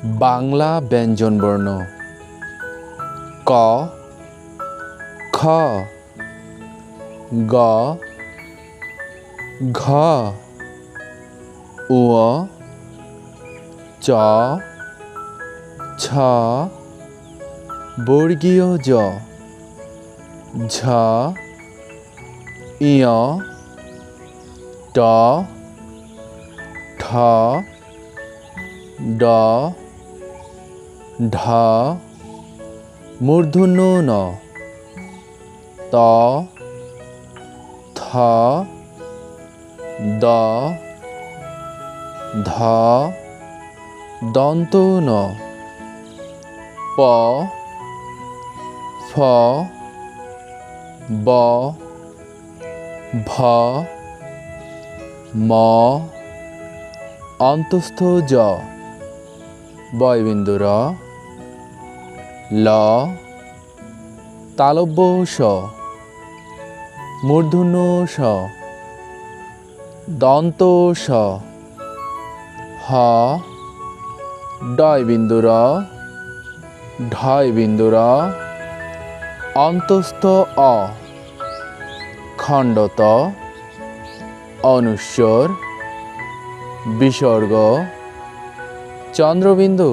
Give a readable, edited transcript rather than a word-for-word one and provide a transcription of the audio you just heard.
বাংলা ব্যঞ্জনবর্ণ ক, খ, গ, ঘ, উ, চ, ছ, বর্গীয় জ, ঝ, ইয়, ট, ঠ, ড, ঢ, মূর্ধন্য ণ, ত, থ, দ, ধ, দন্ত ন, প, ফ, ব, ভ, ম, অন্তস্থ জ, বয়বিন্দু র, ল, তালব্য স, মূর্ধন্য ষ, দন্ত স, হ, ডয়বিন্দু র, ঢয়বিন্দু র, অন্তস্থ অ, খণ্ডত, অনুস্বর, বিসর্গ, চন্দ্রবিন্দু।